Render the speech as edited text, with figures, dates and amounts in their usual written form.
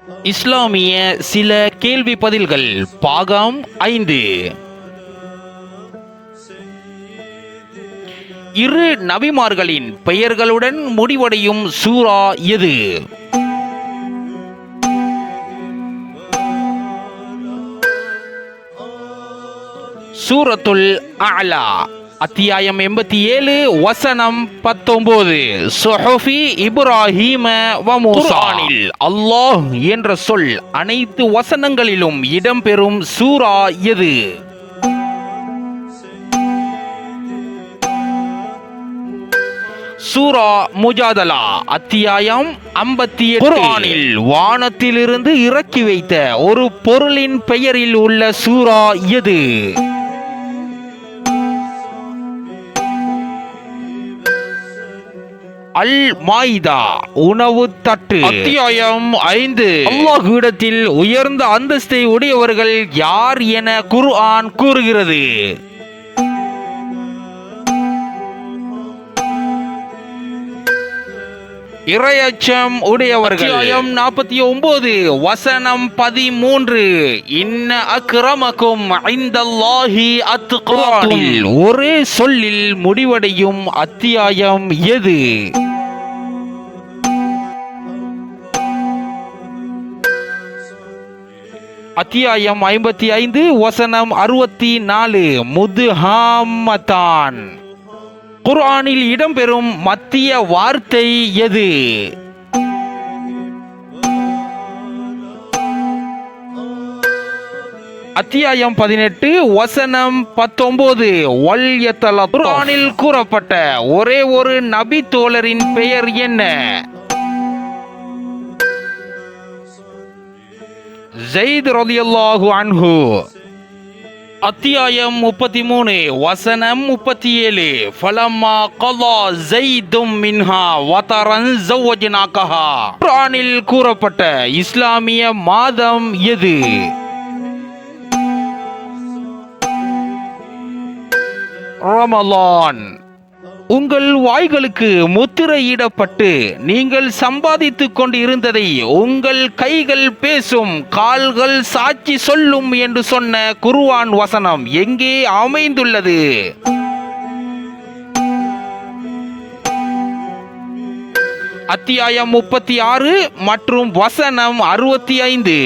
இஸ்லாமிய சில கேள்வி பதில்கள் பாகம் 5. இரு நபிமார்களின் பெயர்களுடன் முடிவடையும் சூரா எது? சூரத்துல் அலா, அத்தியாயம் 87, வசனம் 19. சுஹுஃபி இப்ராஹீம வ மூஸா. அல்லாஹ் என்ற சொல் அனைத்து வசனங்களிலும் இடம்பெறும் சூரா எது? சூரா முஜாதலா, அத்தியாயம் 58. குர்ஆனில் வானத்திலிருந்து இறக்கி வைத்த ஒரு பொருளின் பெயரில் உள்ள சூரா எது? அல் மாயிதா, உணவு தட்டு, அத்தியாயம் 5. அல்லாஹ்விடத்தில் உயர்ந்த அந்தஸ்தை உடையவர்கள் யார் என குர்ஆன் கூறுகிறது? இறையச்சம் உடையவர்கள். அத்தியாயம் 49, வசனம் 13. இன்ன அக்ரமக்கும் இன்தல்லாஹி அத்காக்கும். ஒரே சொல்லில் முடிவடையும் அத்தியாயம் எது? அத்தியாயம் 55, வசனம் 64. முதுஹாமதான். குர்ஆனில் இடம்பெறும் மத்திய வார்த்தை எது? அத்தியாயம் 18, வசனம் 19. வல் யத்தலத்தஃப். குர்ஆனில் கூறப்பட்ட ஒரே ஒரு நபி தோழரின் பெயர் என்ன? ஸைத் ரலியல்லாஹு அன்ஹு. அத்தியாயம் 33, வசனம் 37. ஃபலம்மா கலா ஸைதும் மின்ஹா வதரன் ஸவஜ்னாகஹா. குர்ஆனில் கூறப்பட்ட இஸ்லாமிய மாதம் எது? ரமலான். உங்கள் வாய்களுக்கு முத்திரையிடப்பட்டு நீங்கள் சம்பாதித்துக் கொண்டு இருந்ததை உங்கள் கைகள் பேசும், கால்கள் சாட்சி சொல்லும் என்று சொன்ன குர்ஆன் வசனம் எங்கே அமைந்துள்ளது? அத்தியாயம் 36 மற்றும் வசனம் 65.